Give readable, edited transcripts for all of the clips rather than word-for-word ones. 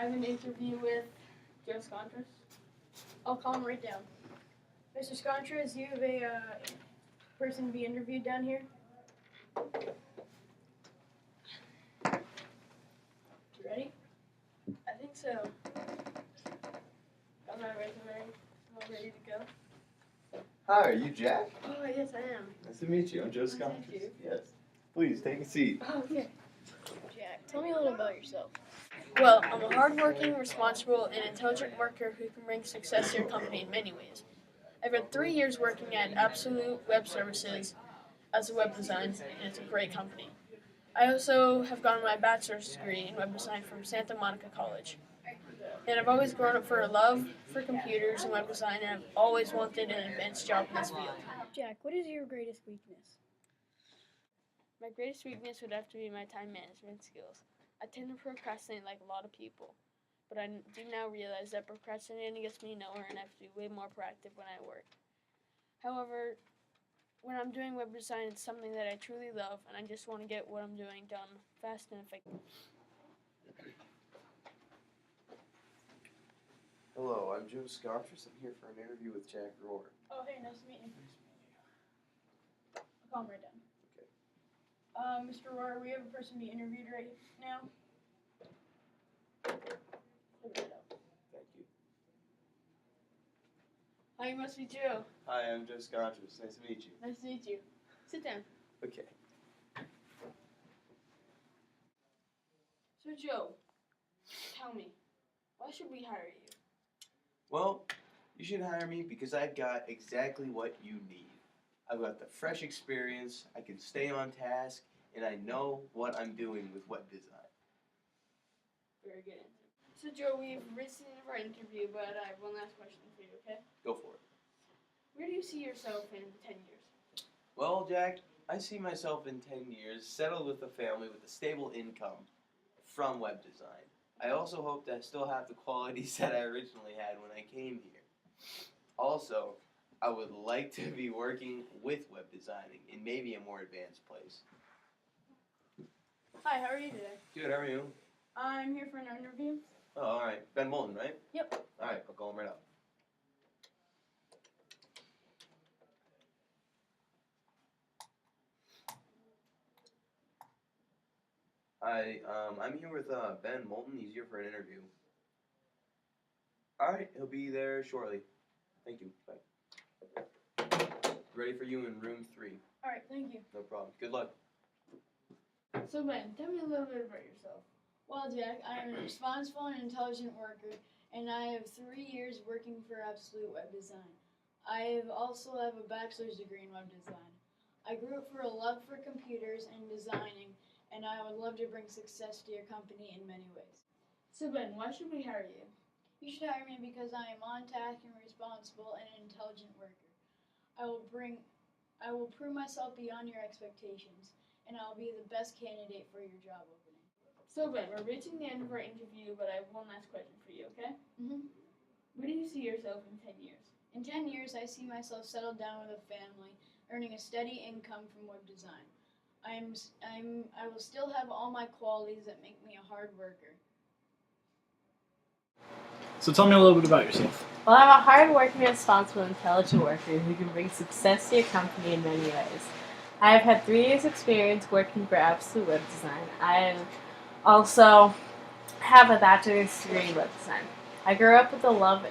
have an interview with Joe Scontras. I'll call him right down. Mr. Scontras, you have a person to be interviewed down here. You ready? I think so. Got my resume all ready to go. Hi, are you Jack? Oh, yes, I am. Nice to meet you. I'm Joe Nice to meet Scontras. you. Yes. Please take a seat. Oh, okay. Jack, tell me a little about yourself. Well, I'm a hardworking, responsible, and intelligent worker who can bring success to your company in many ways. I've had 3 years working at Absolute Web Services as a web design, and it's a great company. I also have gotten my bachelor's degree in web design from Santa Monica College. And I've always grown up for a love for computers and web design, and I've always wanted an advanced job in this field. Jack, what is your greatest weakness? My greatest weakness would have to be my time management skills. I tend to procrastinate like a lot of people, but I do now realize that procrastinating gets me nowhere and I have to be way more proactive when I work. However, when I'm doing web design, it's something that I truly love, and I just want to get what I'm doing done fast and effective. Hello, I'm Joe Scontras. I'm here for an interview with Jack Rohr. Oh, hey, nice to meet you. I'll call him right down. Okay. Mr. Rohr, we have a person to be interviewed right now. Thank you. Hi, you must be Joe. Hi, I'm Joe Scontras. Nice to meet you. Nice to meet you. Sit down. Okay. So, Joe, tell me, why should we hire you? Well, you should hire me because I've got exactly what you need. I've got the fresh experience, I can stay on task, and I know what I'm doing with web design. Very good answer. So, Joe, we've reached the end of our interview, but I have one last question for you, okay? Go for it. Where do you see yourself in 10 years? Well, Jack, I see myself in 10 years settled with a family with a stable income from web design. I also hope to still have the qualities that I originally had when I came here. Also, I would like to be working with web designing in maybe a more advanced place. Hi, how are you today? Good, how are you? I'm here for an interview. Oh, alright. Ben Moulton, right? Yep. Alright, I'll call him right up. I'm here with Ben Moulton. He's here for an interview. Alright, he'll be there shortly. Thank you. Bye. Ready for you in room 3. Alright, thank you. No problem. Good luck. So, Ben, tell me a little bit about yourself. Well, Jack, I am a responsible and intelligent worker, and I have 3 years working for Absolute Web Design. I also have a bachelor's degree in web design. I grew up for a love for computers and designing, and I would love to bring success to your company in many ways. So, Ben, why should we hire you? You should hire me because I am on task and responsible and an intelligent worker. I will prove myself beyond your expectations, and I'll be the best candidate for your job opening. So, Ben, we're reaching the end of our interview, but I have one last question for you, okay? Where do you see yourself in 10 years? In 10 years, I see myself settled down with a family, earning a steady income from web design. I will still have all my qualities that make me a hard worker. So tell me a little bit about yourself. Well, I'm a hard-working, responsible, intelligent worker who can bring success to your company in many ways. I have had 3 years' experience working for Absolute Web Design. I also have a bachelor's degree in web design. I grew up with a love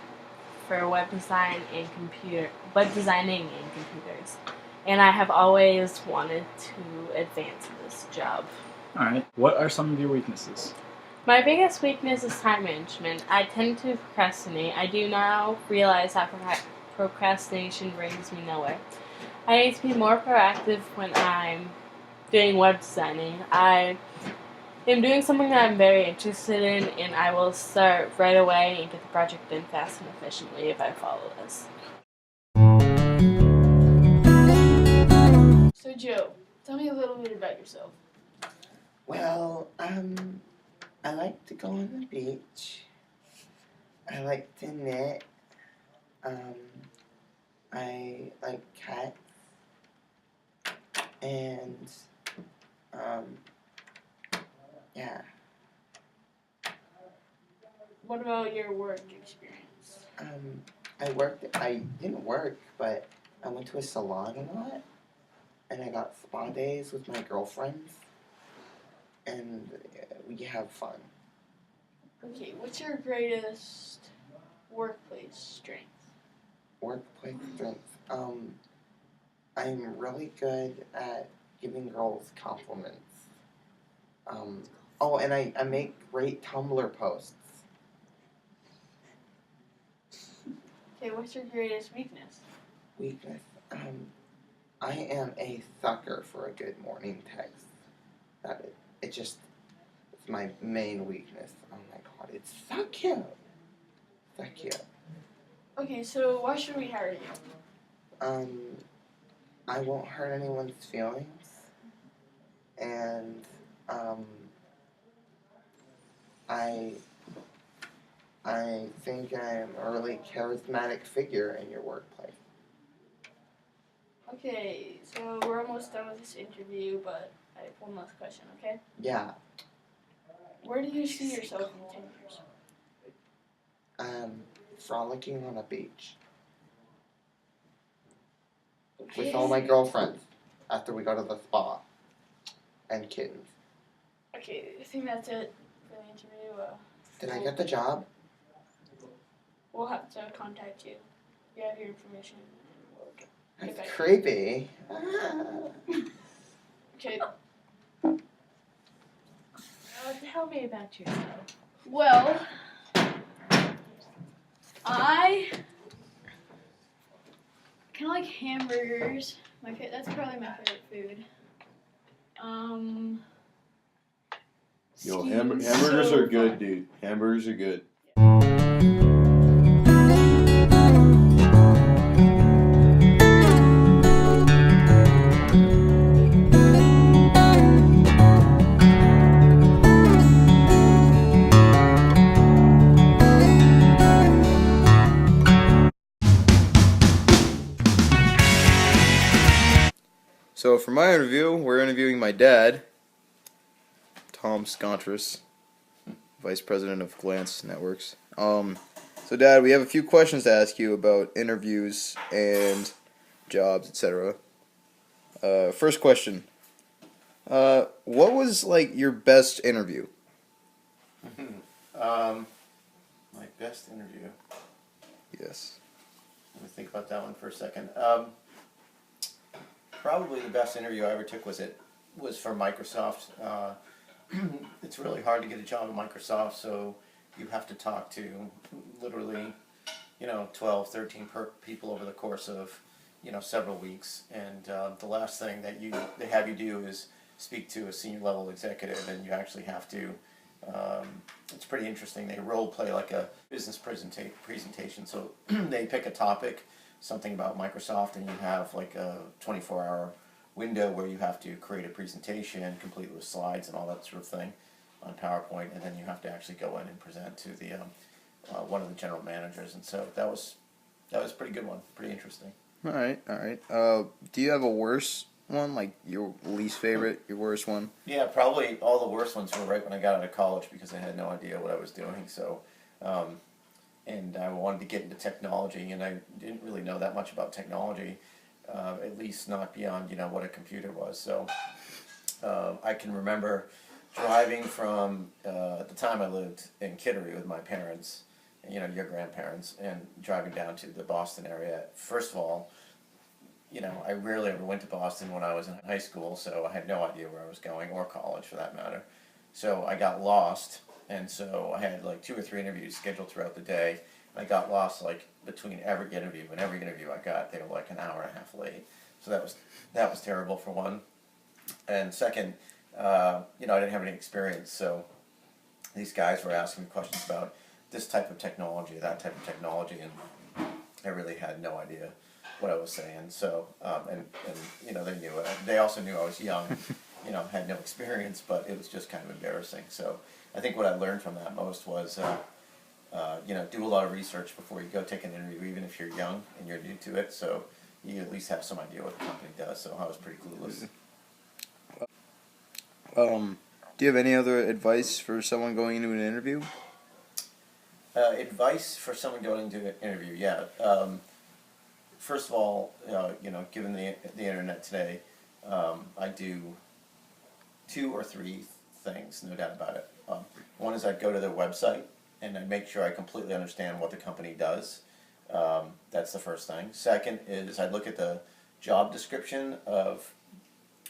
for web designing and computers, and I have always wanted to advance in this job. Alright, what are some of your weaknesses? My biggest weakness is time management. I tend to procrastinate. I do now realize how procrastination brings me nowhere. I need to be more proactive when I'm doing web designing. I am doing something that I'm very interested in, and I will start right away and get the project done fast and efficiently if I follow this. So, Joe, tell me a little bit about yourself. Well, I like to go on the beach. I like to knit. I like cats. And, yeah. What about your work experience? I didn't work, but I went to a salon a lot, and I got spa days with my girlfriends, and we have fun. Okay, what's your greatest workplace strength? Workplace strength. I'm really good at giving girls compliments. Oh, and I make great Tumblr posts. Okay, what's your greatest weakness? Weakness. I am a sucker for a good morning text. It's my main weakness. Oh my god, it's so cute. So cute. Okay, so why should we hire you? I won't hurt anyone's feelings. And, I think I'm a really charismatic figure in your workplace. Okay, so we're almost done with this interview, but I have one last question, okay? Yeah. Where do you see yourself in 10 years? Frolicking on a beach Okay. with all my girlfriends after we go to the spa. And kittens. Okay, I think that's it for the interview. Did I get the job? We'll have to contact you. You have your information. That's Okay. creepy. Okay. Tell me about yourself. Well, I kind of like hamburgers. That's probably my favorite food. Yo, skiing hamburgers so are good, fun. dude. Hamburgers are good. So for my interview, we're interviewing my dad, Tom Scontris, Vice President of Glance Networks. So Dad, we have a few questions to ask you about interviews and jobs, etc. First question. What was like your best interview? My best interview. Yes. Let me think about that one for a second. Probably the best interview I ever took was for Microsoft. It's really hard to get a job at Microsoft, so you have to talk to literally, 12, 13 people over the course of, several weeks. And the last thing that they have you do is speak to a senior level executive, and you actually have to. It's pretty interesting. They role play like a business presentation. So they pick a topic, something about Microsoft, and you have like a 24-hour window where you have to create a presentation complete with slides and all that sort of thing on PowerPoint, and then you have to actually go in and present to the one of the general managers. And so that was a pretty good one, pretty interesting. All right. Do you have a worse one, like your least favorite, your worst one? Yeah, probably all the worst ones were right when I got out of college because I had no idea what I was doing. So, and I wanted to get into technology, and I didn't really know that much about technology, at least not beyond what a computer was. So, I can remember driving from at the time I lived in Kittery with my parents, your grandparents, and driving down to the Boston area. First of all, I rarely ever went to Boston when I was in high school, so I had no idea where I was going, or college for that matter. So I got lost, and so I had like 2 or 3 interviews scheduled throughout the day. And I got lost like between every interview, and every interview I got, they were like an hour and a half late. So that was terrible for one. And second, I didn't have any experience, so these guys were asking me questions about this type of technology, that type of technology, and I really had no idea what I was saying. So, and they knew it. They also knew I was young, had no experience, but it was just kind of embarrassing. So I think what I learned from that most was, do a lot of research before you go take an interview, even if you're young and you're new to it, so you at least have some idea what the company does. So I was pretty clueless. Do you have any other advice for someone going into an interview? Advice for someone going to an interview, yeah. First of all, given the internet today, I do 2 or 3 things, no doubt about it. One is I'd go to their website and I'd make sure I completely understand what the company does. That's the first thing. Second is I'd look at the job description of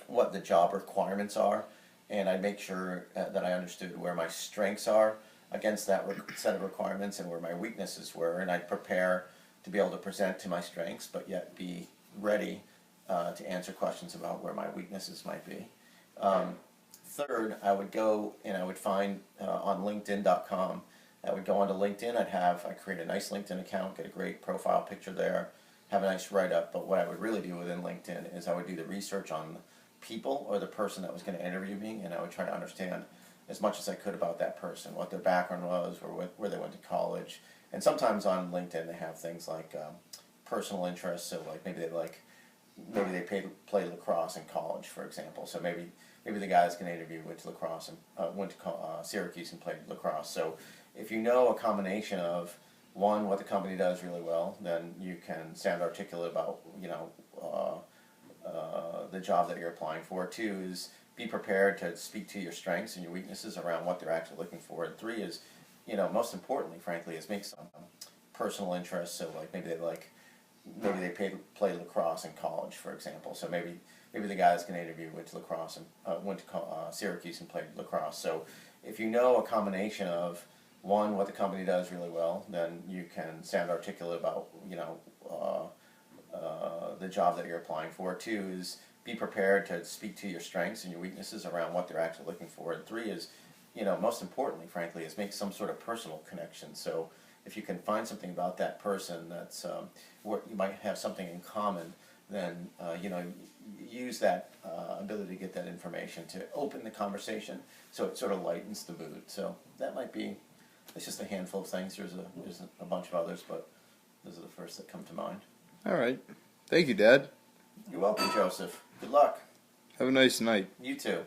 what the job requirements are, and I'd make sure that I understood where my strengths are against that set of requirements and where my weaknesses were, and I'd prepare to be able to present to my strengths, but yet be ready to answer questions about where my weaknesses might be. Third, I would go and I would find on LinkedIn.com. I would go onto LinkedIn. I'd create a nice LinkedIn account, get a great profile picture there, have a nice write-up. But what I would really do within LinkedIn is I would do the research on the people or the person that was going to interview me, and I would try to understand as much as I could about that person, what their background was, or where they went to college. And sometimes on LinkedIn they have things like personal interests. So like maybe they played lacrosse in college, for example. So maybe the guy that's going to interview went to lacrosse and went to Syracuse and played lacrosse. So if you know a combination of one, what the company does really well, then you can sound articulate about the job that you're applying for. 2 is be prepared to speak to your strengths and your weaknesses around what they're actually looking for. And 3 is, most importantly, frankly, is make some personal interests. So like maybe they played lacrosse in college, for example. So maybe the guy that's going to interview went to lacrosse and went to Syracuse and played lacrosse. So if you know a combination of one, what the company does really well, then you can sound articulate about the job that you're applying for. 2 is be prepared to speak to your strengths and your weaknesses around what they're actually looking for. And 3 is, most importantly, frankly, is make some sort of personal connection. So if you can find something about that person that's where you might have something in common, then use that ability to get that information to open the conversation, so it sort of lightens the mood. So that might be. It's just a handful of things. There's a bunch of others, but those are the first that come to mind. All right. Thank you, Dad. You're welcome, Joseph. Good luck. Have a nice night. You too.